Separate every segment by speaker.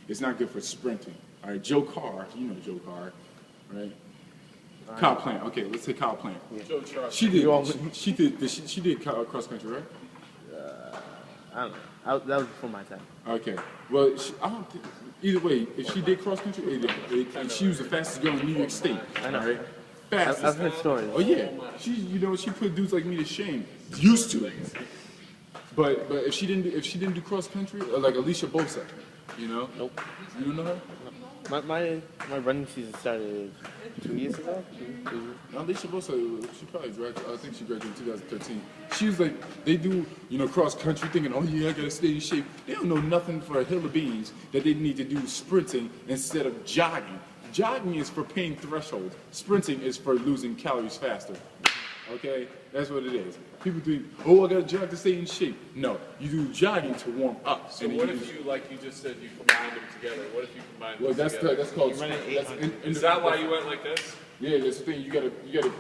Speaker 1: It's not good for sprinting. All right, Joe Carr, you know Joe Carr, right? Kyle Plant. Okay, let's say Kyle Plant. Yeah.
Speaker 2: Joe Charles.
Speaker 1: She did cross country, right?
Speaker 3: I don't know. That was before my time.
Speaker 1: Okay. Well, I don't think, either way, if she did cross country, she was the fastest girl in New York State.
Speaker 3: I know.
Speaker 1: Right? Fastest.
Speaker 3: I've heard stories.
Speaker 1: Oh yeah. She put dudes like me to shame. Used to. But if she didn't do cross country, like Alicia Bosa, you know?
Speaker 3: Nope.
Speaker 1: You don't know her?
Speaker 3: My running season started 2 years ago.
Speaker 1: Alicia Bosa, she probably graduated. I think she graduated in 2013. She was like, they do, cross country, thinking, oh yeah, I gotta stay in shape. They don't know nothing for a hill of beans that they need to do sprinting instead of jogging. Jogging is for pain threshold. Sprinting is for losing calories faster. Okay, that's what it is. People think, oh, I gotta jog to stay in shape. No, you do jogging to warm up.
Speaker 2: So what if you, like you just said, you combined them together? What if you combined them together?
Speaker 1: That's called.
Speaker 2: Is that why you went like this?
Speaker 1: Yeah, that's the thing. You gotta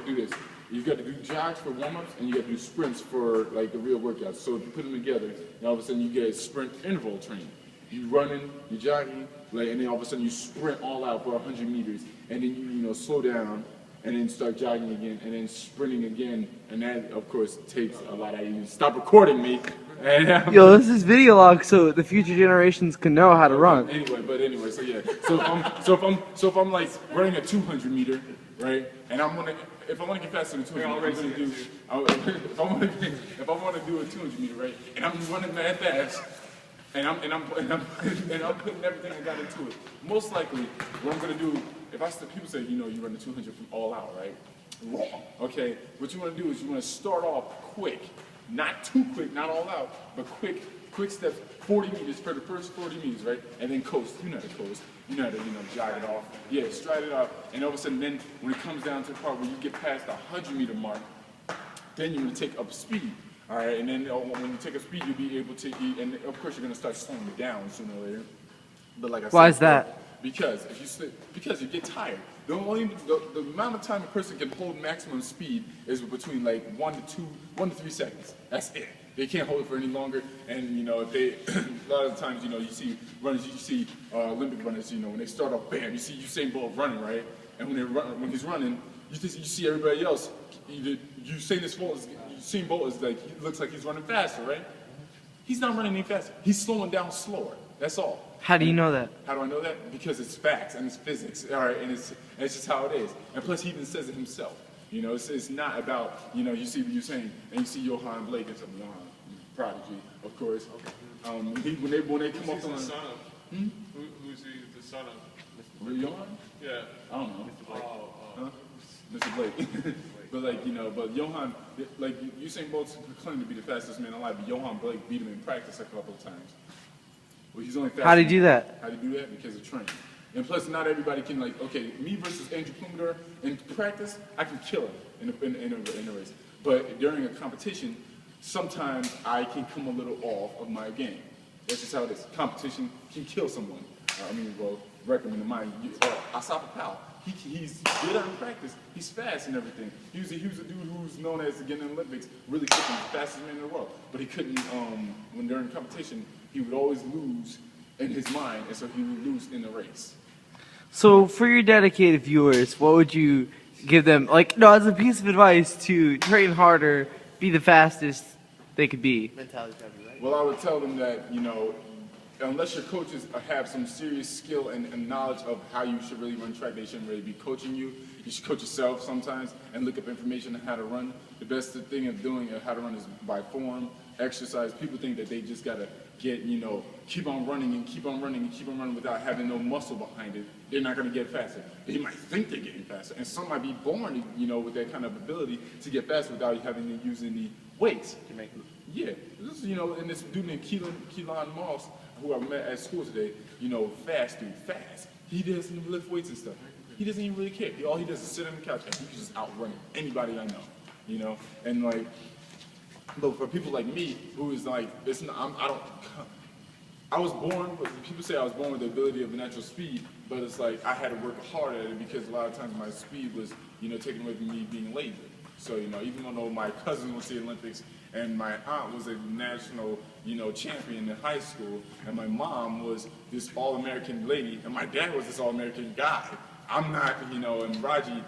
Speaker 1: do this. You gotta do jogs for warm-ups, and you gotta do sprints for like the real workouts. So if you put them together, then all of a sudden you get a sprint interval training. You running, you jogging, and then all of a sudden you sprint all out for 100 meters, and then you slow down, and then start jogging again, and then sprinting again, and that, of course, takes a lot out of you. Stop recording me. And,
Speaker 4: Yo, this is video log, so the future generations can know how to run.
Speaker 1: Anyway, so yeah. So if I'm like running a 200 meter, right, and if I want to get faster than 200, if I want to do a 200 meter, right, and I'm running that fast. And I'm putting everything I got into it. Most likely, what I'm gonna do, people say, you run the 200 from all out, right? Wrong. Okay. What you want to do is you want to start off quick, not too quick, not all out, but quick steps, 40 meters for the first 40 meters, right? And then coast. You know how to coast. You know how to jog it off. Yeah, stride it off. And all of a sudden, then when it comes down to the part where you get past the 100-meter mark, then you're gonna take up speed. All right, and then when you take a speed, you'll be able to eat, and of course you're gonna start slowing it down sooner or later. But like I said,
Speaker 4: why is that?
Speaker 1: Because because you get tired. The amount of time a person can hold maximum speed is between like 1 to 3 seconds. That's it. They can't hold it for any longer. And if they a lot of the times you see runners, you see Olympic runners, when they start off, bam, you see Usain Bolt running, right? And when he's running, you see everybody else. Usain Bolt is like, he looks like he's running faster, right? He's not running any faster. He's slowing down slower. That's all.
Speaker 4: How do you know that?
Speaker 1: How do I know that? Because it's facts and it's physics, all right? And it's just how it is. And plus, he even says it himself. It's not about, you see what you're saying, and you see Johan Blake and some prodigy, of course. When they come up on
Speaker 2: the son of? Who's he the son of?
Speaker 1: Johan?
Speaker 2: Yeah.
Speaker 1: I don't know. Huh? Mr. Blake. But Johan, like Usain Bolt claimed to be the fastest man alive, but Johan Blake beat him in practice a couple of times. Well, he's only fast.
Speaker 4: How do you do that?
Speaker 1: How do you do that? Because of training. And plus, not everybody can me versus Andrew Plumidor in practice, I can kill him in a race. But during a competition, sometimes I can come a little off of my game. That's just how it is. Competition can kill someone. Recommend mine. Asafa Powell. He's good in practice. He's fast and everything. He was a dude who's known as, again, in the Olympics, really quick and the fastest man in the world. But he couldn't, when during competition, he would always lose in his mind, and so he would lose in the race.
Speaker 4: So for your dedicated viewers, what would you give them, as a piece of advice to train harder, be the fastest they could be?
Speaker 3: Mentality's gotta be right.
Speaker 1: Well, I would tell them that, unless your coaches have some serious skill and knowledge of how you should really run track, they shouldn't really be coaching you. You should coach yourself sometimes and look up information on how to run. The best thing of doing how to run is by form, exercise. People think that they just gotta get, keep on running and keep on running and keep on running without having no muscle behind it. They're not gonna get faster. They might think they're getting faster, and some might be born, with that kind of ability to get faster without having to use any weights. Yeah, this is, and this dude named Keelan Moss, who I met at school today, fast dude, fast. He doesn't even lift weights and stuff. He doesn't even really care. All he does is sit on the couch and he can just outrun anybody I know, And but for people like me, who is like, I was born, people say I was born with the ability of natural speed, but it's like I had to work hard at it because a lot of times my speed was, taken away from me being lazy. So, even though my cousins went to the Olympics And my aunt was a national, champion in high school, and my mom was this all-American lady, and my dad was this all-American guy. I'm not, and Raji,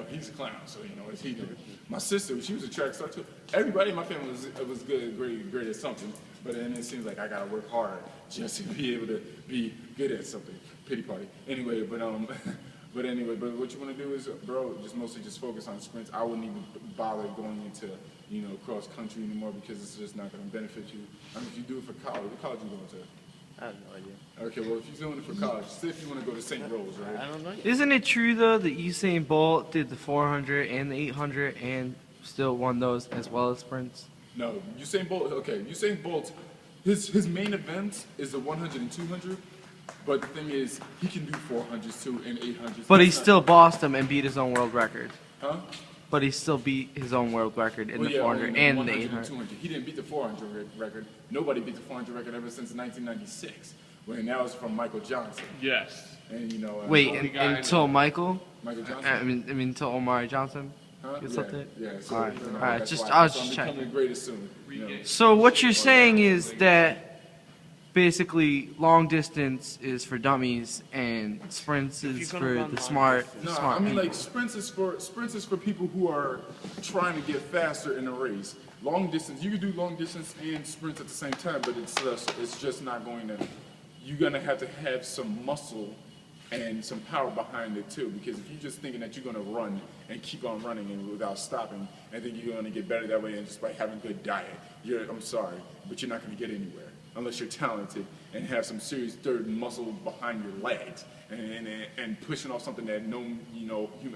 Speaker 1: he's a clown, so what's he doing? My sister, she was a track star too. Everybody in my family was good, great at something, but then it seems like I gotta work hard just to be able to be good at something. Pity party. Anyway, but what you want to do is, bro, mostly focus on sprints. I wouldn't even bother going into, cross country anymore because it's just not going to benefit you. I mean, if you do it for college, what college you going to?
Speaker 3: I have no idea.
Speaker 1: Okay, well, if you're doing it for college, say if you want to go to St. Rose, right?
Speaker 3: I don't know yet.
Speaker 4: Isn't it true though that Usain Bolt did the 400 and the 800 and still won those as well as sprints?
Speaker 1: No, Usain Bolt. Okay, Usain Bolt. His main event is the 100 and 200. But the thing is, he can do 400s too and 800s.
Speaker 4: But he still bossed him and beat his own world record.
Speaker 1: Huh?
Speaker 4: But he still beat his own world record in the 400 and the 800.
Speaker 1: 200. He didn't beat the 400 record. Nobody beat the 400 record ever since 1996, when that was from Michael Johnson.
Speaker 2: Yes.
Speaker 1: And
Speaker 4: Wait, until Michael?
Speaker 1: Michael Johnson.
Speaker 4: I mean, until Omari Johnson.
Speaker 1: Huh?
Speaker 4: Gets
Speaker 1: Yeah,
Speaker 4: up there?
Speaker 1: yeah. So,
Speaker 4: All right, all right.
Speaker 1: that's
Speaker 4: Just
Speaker 1: why.
Speaker 4: I was
Speaker 1: So
Speaker 4: just
Speaker 1: I'm
Speaker 4: checking.
Speaker 1: becoming the greatest soon.
Speaker 4: So what you're saying is that basically long distance is for dummies and sprints is for the smart.
Speaker 1: No,
Speaker 4: smart
Speaker 1: I mean
Speaker 4: people.
Speaker 1: like sprints is for people who are trying to get faster in a race. Long distance, you can do long distance and sprints at the same time, but it's just not going to. You're gonna have to have some muscle and some power behind it too, because if you're just thinking that you're gonna run and keep on running and without stopping, and think you're gonna get better that way and just by having good diet, I'm sorry, but you're not gonna get anywhere unless you're talented and have some serious third muscle behind your legs and pushing off something that no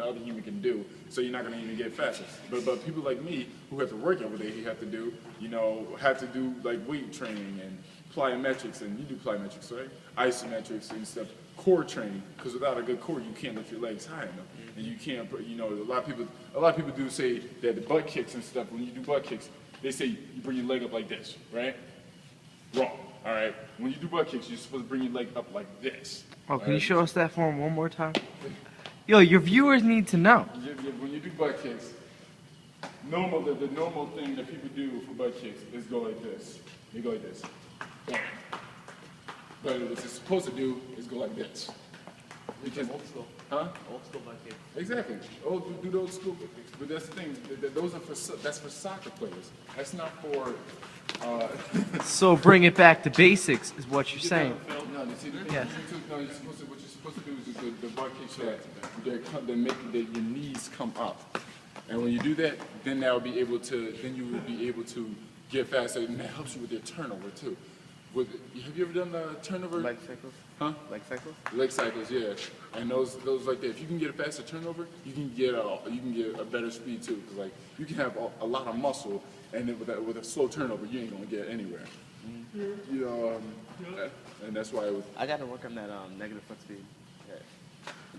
Speaker 1: other human can do. So you're not gonna even get faster. But people like me who have to work out what they have to do, have to do like weight training and plyometrics, and you do plyometrics, right? Isometrics and stuff. Core training, because without a good core, you can't lift your legs high enough, and you can't. A lot of people do say that the butt kicks and stuff. When you do butt kicks, they say you bring your leg up like this, right? Wrong. All right. When you do butt kicks, you're supposed to bring your leg up like this.
Speaker 4: Oh, can you show us that form one more time? Yo, your viewers need to know.
Speaker 1: When you do butt kicks, the normal thing that people do for butt kicks is go like this. You go like this. Bam. But what it's supposed to do is go like this. Because,
Speaker 3: Old school.
Speaker 1: huh?
Speaker 3: Old school butt kick.
Speaker 1: Exactly. Oh, do the old school butt kicks. But that's the thing. That's for soccer players. That's not for.
Speaker 4: So bring it back to basics is what you're saying.
Speaker 1: No, you see,
Speaker 4: Yes.
Speaker 1: what you're supposed to do is the butt kicks that make your knees come up. And when you do that, then you will be able to get faster, and that helps you with your turnover too. Have you ever done the turnover?
Speaker 3: Leg cycles?
Speaker 1: Huh?
Speaker 3: Leg cycles?
Speaker 1: Leg cycles, yeah. And those like that. If you can get a faster turnover, you can get a better speed too. Because like you can have a lot of muscle, and then with a slow turnover, you ain't gonna get anywhere. And that's why.
Speaker 3: I gotta work on that negative foot speed. Yeah.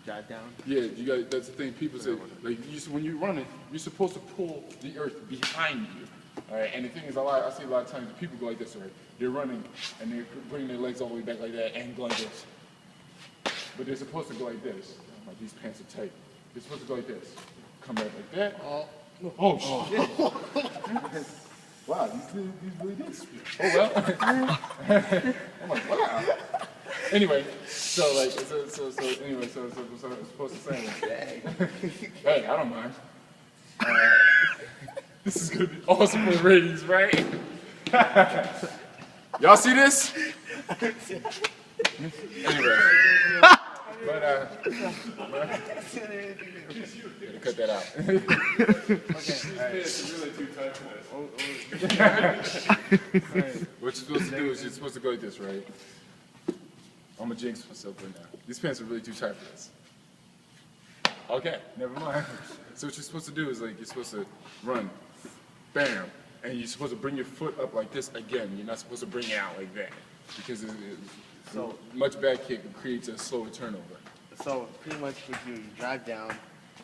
Speaker 3: Drive down.
Speaker 1: Yeah, that's the thing. People say like when you're running, you're supposed to pull the earth behind you. All right, and the thing is, I see a lot of times people go like this, right? They're running and they're bringing their legs all the way back like that and go like this. But they're supposed to go like this. Oh, my, these pants are tight. They're supposed to go like this. Come back like that. Oh shit. Wow, these really did speed. Oh well. I'm like, wow. Anyway, so it's supposed to say, hey, I don't mind. This is gonna be awesome for ratings, right? Y'all see this? Anyway, but cut that out.
Speaker 2: It's really too tight for this.
Speaker 1: What you're supposed to do is you're supposed to go like this, right? I'm gonna jinx myself right now. These pants are really too tight for this. Okay, never mind. So what you're supposed to do is like you're supposed to run, bam, and you're supposed to bring your foot up like this again. You're not supposed to bring it out like that because so much back kick creates a slower turnover.
Speaker 3: So pretty much what you drive down,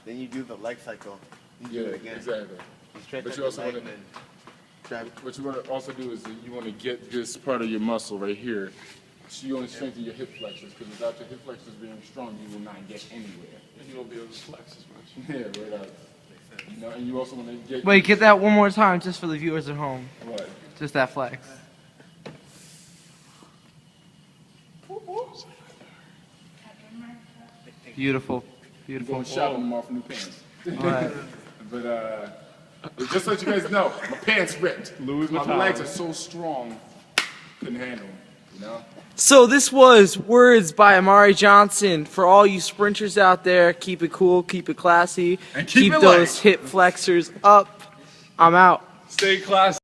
Speaker 3: then you do the leg cycle. You do it again.
Speaker 1: Exactly.
Speaker 3: You stretch
Speaker 1: But
Speaker 3: out
Speaker 1: you
Speaker 3: the
Speaker 1: also
Speaker 3: leg
Speaker 1: want
Speaker 3: and
Speaker 1: to.
Speaker 3: then drive.
Speaker 1: What you want to also do is that you want to get this part of your muscle right here. So you want to strengthen your hip flexors because without your hip flexors being strong, you will not get anywhere.
Speaker 2: You won't be able to flex as much.
Speaker 1: Yeah, right out. You know, and you also want to get.
Speaker 4: Wait, get that one more time just for the viewers at home.
Speaker 1: What?
Speaker 4: Just that flex. Beautiful. Beautiful.
Speaker 1: Going shopping tomorrow for new pants.
Speaker 4: Alright.
Speaker 1: But just to let you guys know, my pants ripped.
Speaker 2: Louis
Speaker 1: My
Speaker 2: Vuitton.
Speaker 1: legs are so strong, couldn't handle them. You know.
Speaker 4: So this was words by Omari Johnson. For all you sprinters out there, keep it cool, keep it classy,
Speaker 1: And keep it
Speaker 4: those
Speaker 1: light.
Speaker 4: hip flexors up. I'm out.
Speaker 2: Stay classy.